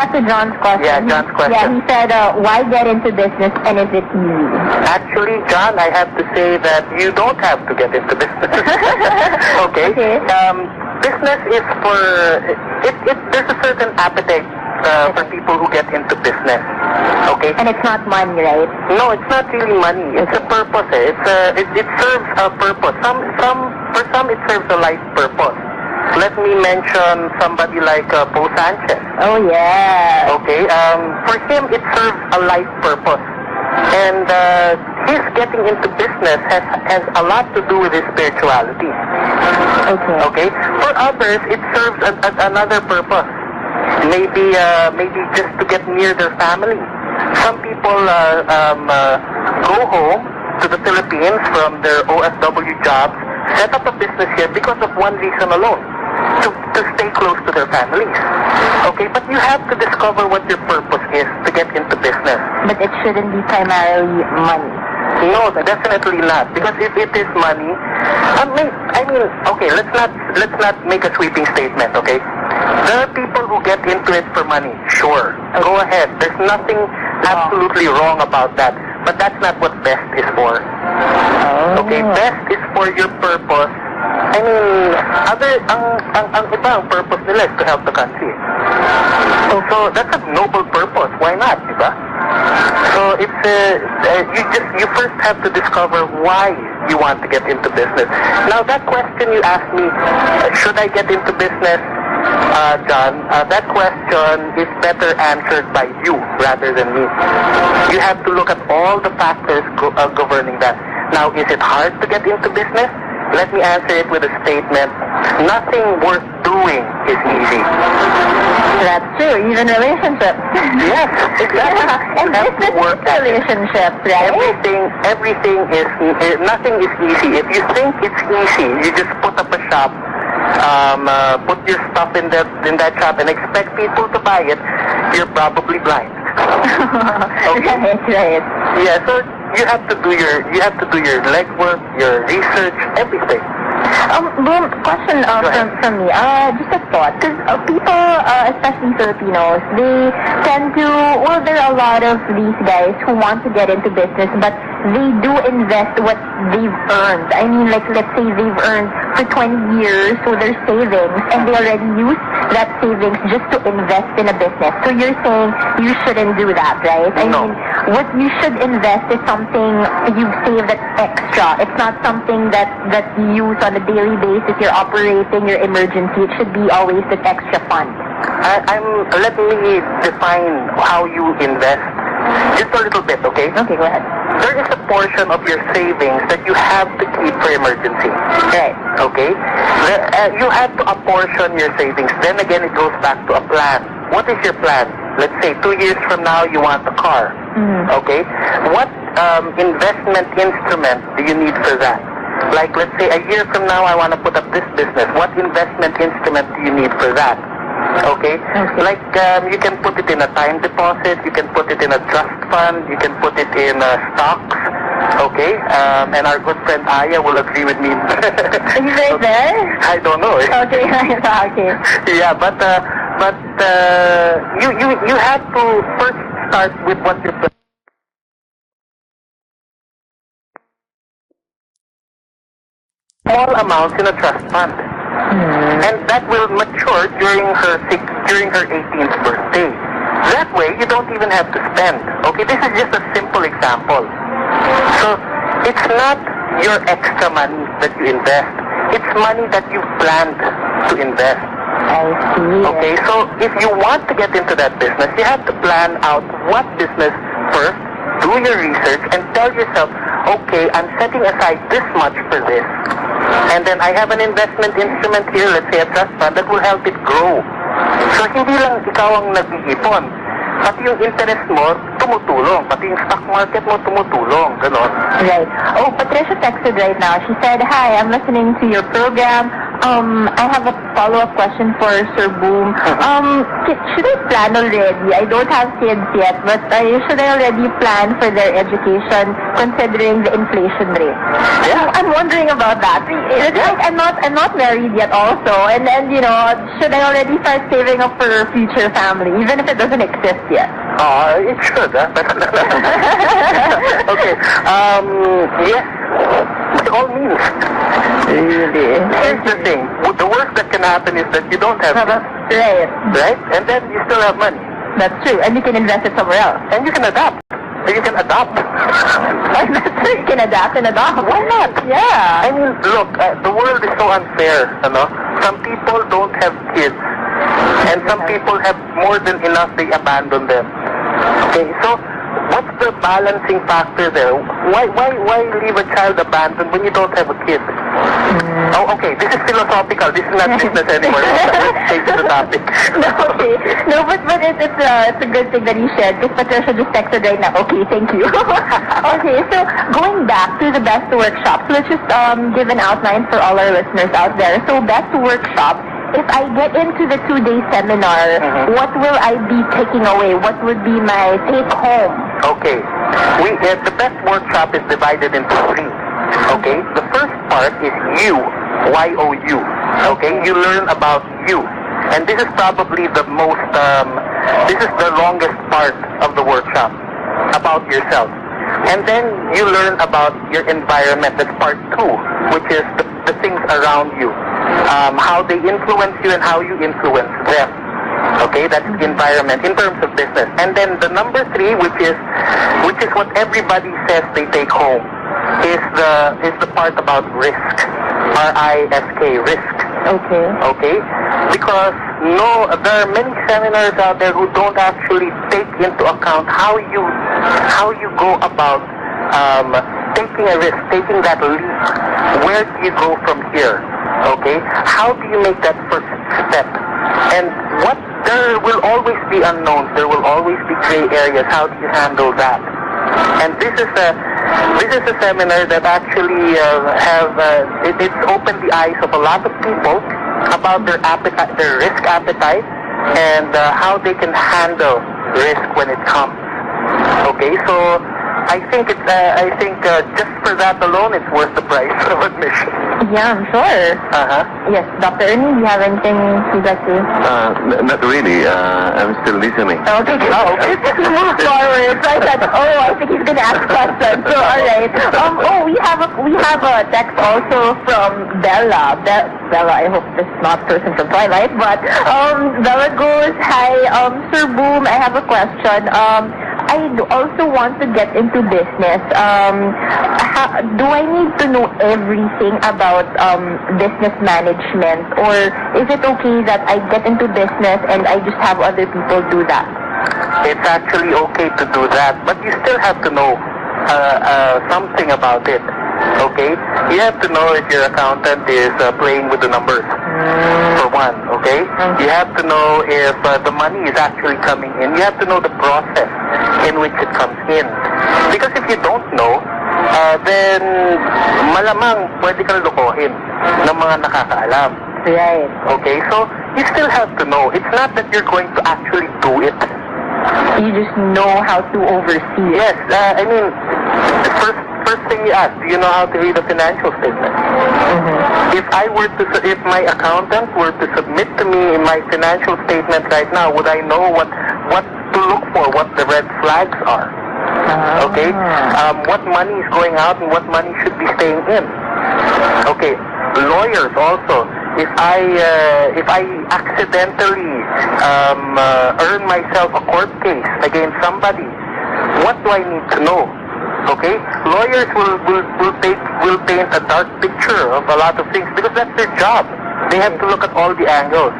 Back to John's question. Yeah, John's question. Yeah, he said, why get into business and is it easy? Actually, John, I have to say that you don't have to get into business. Okay? Business is for, there's a certain appetite for people who get into business. Okay? And it's not money, right? No, it's not really money. It's a purpose. It serves a purpose. For some, it serves a life purpose. Let me mention somebody like Bo Sanchez. Oh, yeah. Okay, for him, it serves a life purpose. And his getting into business has a lot to do with his spirituality. Okay? For others, it serves another purpose. Maybe just to get near their family. Some people go home to the Philippines from their OFW jobs, set up a business here because of one reason alone. To stay close to their families. Okay, but you have to discover what your purpose is to get into business. But it shouldn't be primarily money. No, definitely not. Because if it is money, okay, let's not make a sweeping statement, okay? There are people who get into it for money. Sure, go ahead. There's nothing absolutely wrong about that. But that's not what best is for. Okay, best is for your purpose. I mean, ang ibang purpose nila is to help the country. So that's a noble purpose. Why not, diba? So it's you first have to discover why you want to get into business. Now that question you asked me, should I get into business, John? That question is better answered by you rather than me. You have to look at all the factors governing that. Now, is it hard to get into business? Let me answer it with a statement. Nothing worth doing is easy. That's true. Even relationships. Yes, exactly. And business is relationships, right? Everything is, nothing is easy. If you think it's easy, you just put up a shop, put your stuff in that shop and expect people to buy it, you're probably blind. Okay? Right. Yeah, so you have to do your legwork, your research, everything. Boom, question from me. Just a thought. Because people, especially Filipinos, they tend to, well, there are a lot of these guys who want to get into business, but they do invest what they've earned. I mean, like, let's say they've earned for 20 years, so their savings, and they already use that savings just to invest in a business. So you're saying you shouldn't do that, right? I mean, what you should invest is something you've saved that's extra. It's not something that you use on a daily basis. You're operating your emergency. It should be always that extra fund. Let me define how you invest just a little bit, okay? Okay, go ahead. There is a portion of your savings that you have to keep for emergency. Right. Okay? You have to apportion your savings. Then again, it goes back to a plan. What is your plan? Let's say 2 years from now, you want a car. Mm-hmm. Okay? What investment instrument do you need for that? Like, let's say a year from now, I want to put up this business. What investment instrument do you need for that? Okay? Like, you can put it in a time deposit, you can put it in a trust fund, you can put it in stocks, okay? And our good friend Aya will agree with me. Are you right there? I don't know. Okay, okay. Yeah, but you have to first start with what you're small amounts in a trust fund. And that will mature during her 18th birthday. That way, you don't even have to spend. Okay, this is just a simple example. So, it's not your extra money that you invest. It's money that you planned to invest. I see. Okay, so if you want to get into that business, you have to plan out what business first, do your research, and tell yourself, okay, I'm setting aside this much for this. And then I have an investment instrument here, let's say a trust fund, that will help it grow. So hindi lang ikaw ang nag-iipon. Pati yung interest mo, tumutulong. Pati yung stock market mo, tumutulong. Ganon. Right. Oh, Patricia texted right now. She said, hi, I'm listening to your program. I have a follow-up question for Sir Boom. Should I plan already? I don't have kids yet, but should I already plan for their education considering the inflation rate? Yeah. I'm wondering about that. It's like I'm not married yet also, and then should I already start saving up for a future family, even if it doesn't exist yet? It should, huh? Okay. Yes. By all means. Really? Here's the thing. The worst that can happen is that you don't have kids, Right. right? And then you still have money. That's true. And you can invest it somewhere else. And you can adapt. You can adopt. That's true. You can adapt and adopt. Why not? Yeah. I mean, look, the world is so unfair, Some people don't have kids. And some people have more than enough, they abandon them. Okay, so what's the balancing factor there? Why leave a child abandoned when you don't have a kid? Oh, okay, this is philosophical. This is not business anymore. Let's change the topic. Okay. No, but it's a good thing that you shared, because Patricia just texted right now. Okay, thank you. Okay, so going back to the Best Workshop, so let's just give an outline for all our listeners out there. So Best Workshop, if I get into the 2-day seminar, what will I be taking away? What would be my take home? Okay, the Best Workshop is divided into 3. Okay, the first part is you, Y-O-U. Okay, you learn about you. And this is probably the most, this is the longest part of the workshop, about yourself. And then you learn about your environment, that's part 2, which is the things around you. How they influence you and how you influence them. Okay, that's the environment in terms of business. And then the number 3, which is what everybody says they take home, is the part about risk. R-I-S-K, risk. Okay. Okay? Because there are many seminars out there who don't actually take into account how you go about taking a risk, taking that leap. Where do you go from here? Okay? How do you make that first step? And there will always be unknowns. There will always be gray areas. How do you handle that? And this is a seminar that actually it's opened the eyes of a lot of people about their appetite, their risk appetite, and how they can handle risk when it comes. Okay, so I think just for that alone, it's worth the price of admission. Yeah, I'm sure. Yes, Dr. Ernie, do you have anything you'd like to? Not really. I'm still listening. Okay, good. Let's move forward. So I said, I think he's gonna ask questions. So all right. We have a text also from Bella. Bella, I hope this is not person from Twilight, but Bella goes, "Hi, Sir Boom, I have a question. I also want to get into business. Do I need to know everything about business management, or is it okay that I get into business and I just have other people do that?" It's actually okay to do that, but you still have to know something about it. Okay? You have to know if your accountant is playing with the numbers, for one, okay? You have to know if the money is actually coming in. You have to know the process in which it comes in. Because if you don't know, then malamang pwede kang lokohin ng mga nakakaalam. Right. Okay? So, you still have to know. It's not that you're going to actually do it. You just know how to oversee it. Yes, I mean, the first thing you ask, do you know how to read a financial statement? If my accountant were to submit to me my financial statement right now, would I know what to look for, what the red flags are? Okay? What money is going out and what money should be staying in? Okay, lawyers also. If I accidentally earn myself a court case against somebody, what do I need to know? Okay, lawyers will paint a dark picture of a lot of things because that's their job. They have to look at all the angles.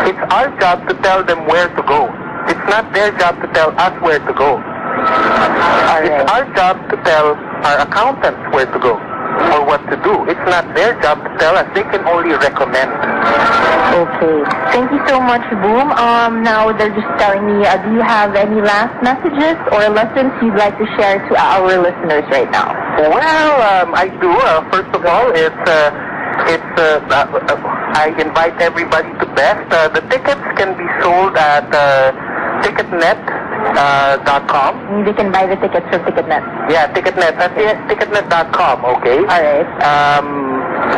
It's our job to tell them where to go. It's not their job to tell us where to go. It's our job to tell our accountants where to go or what to do. It's not their job to tell us. They can only recommend. Okay. Thank you so much, Boom. Now they're just telling me, do you have any last messages or lessons you'd like to share to our listeners right now? Well, I do. First of all, it's I invite everybody to Best. The tickets can be sold at ticketnet.com. They can buy the tickets from Ticketnet. Yeah, Ticketnet. That's ticketnet.com, okay? Alright.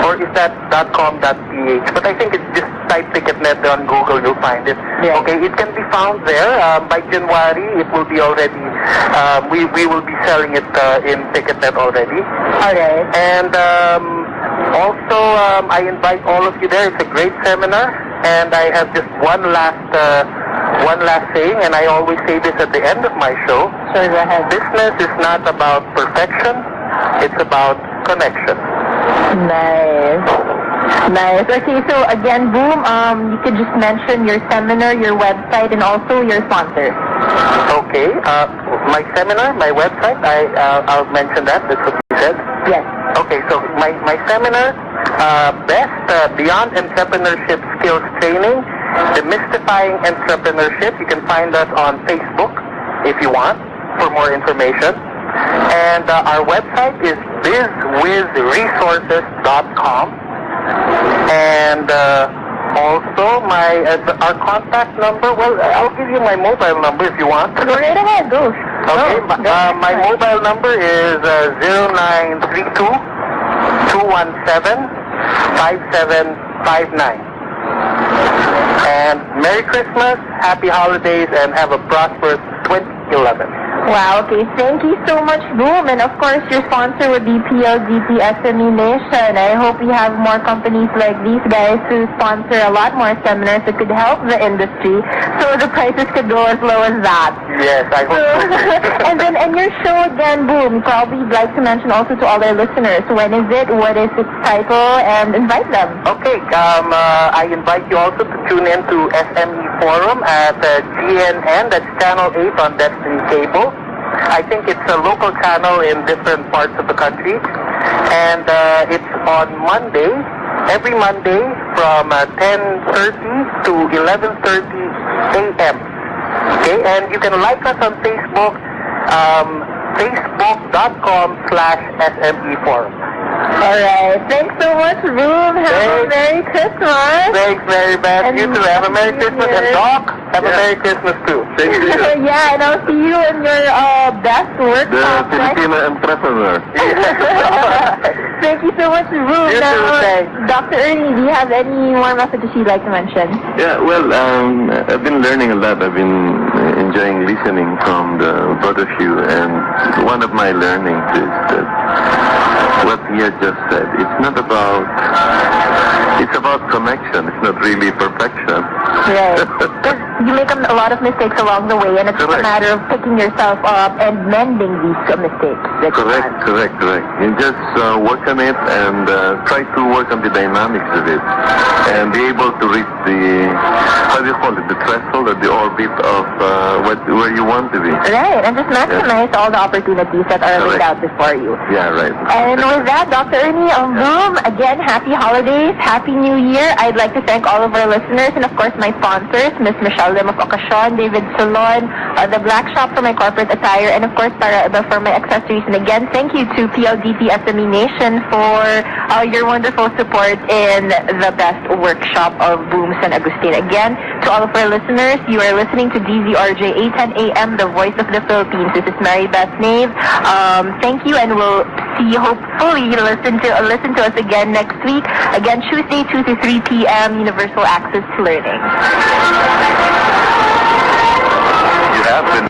Or is that .com.ph? But I think it's just type Ticketnet on Google, you'll find it. Yeah. Okay, it can be found there. By January, it will be already, we will be selling it in Ticketnet already. Alright. And also, I invite all of you there. It's a great seminar. And I have just one last saying, and I always say this at the end of my show. Sure, go ahead. Business is not about perfection, it's about connection. Nice. Nice. Okay, so again, Boom, you could just mention your seminar, your website, and also your sponsor. Okay, my seminar, my website, I'll mention that. That's what you said. Yes. Okay, so my seminar, Best Beyond Entrepreneurship Skills Training, Demystifying Entrepreneurship. You can find us on Facebook if you want for more information. And our website is bizwizresources.com. And also our contact number, well, I'll give you my mobile number if you want. Go right ahead, go. Okay, my mobile number is 0932-217-5759. And Merry Christmas, Happy Holidays, and have a prosperous 2011. Wow, okay. Thank you so much, Boom. And of course, your sponsor would be PLDT SME Nation. I hope we have more companies like these guys to sponsor a lot more seminars that could help the industry so the prices could go as low as that. Yes, I hope so. And your show again, Boom, probably you'd like to mention also to all our listeners. When is it? What is its title? And invite them. Okay, I invite you also to tune in to SME Forum at GNN, that's Channel 8 on Destiny Cable. I think it's a local channel in different parts of the country. And it's on Monday, every Monday from 10:30 to 11:30 a.m. Okay, and you can like us on Facebook, facebook.com/SME Forum. Alright. Thanks so much, Boom. Have a Merry Christmas. Thanks, Mary Beth. And You too. Have a Merry Happy New Christmas. And Year. Doc, have a Merry Christmas too. Thank you. Yeah, and I'll see you in your best work. The Filipino entrepreneur. Thank you so much, Boom. You too, thanks. Dr. Ernie, do you have any more messages you'd like to mention? Yeah, well, I've been learning a lot. I've been enjoying listening from the both of you, and one of my learnings is that what he had just said, it's not about, it's about connection. It's not really perfection. Right. Because you make a lot of mistakes along the way, and it's just a Correct. matter of picking yourself up and mending these mistakes. That you Correct, had. correct, correct. You just work on it and try to work on the dynamics of it and be able to reach the, how do you call it, the threshold or the orbit of where you want to be. Right, and just maximize all the opportunities that are laid Correct. out before you. Yeah, right. And with that, Dr. Ernie, Boom, again, happy holidays, happy new year. I'd like to thank all of our listeners and, of course, my sponsors, Miss Michelle Lim of Occasion, David Salon, The Black Shop for my corporate attire, and, of course, Para Iba for my accessories. And again, thank you to PLDT SME Nation for your wonderful support in the best workshop of Boom San Agustin. Again, to all of our listeners, you are listening to DZRJ 810 AM, the voice of the Philippines. This is Mary Beth Nave. Thank you, and we'll see, hopefully, listen to us again next week. Again, Tuesday, 2 to 3 p.m., Universal Access to Learning. You have been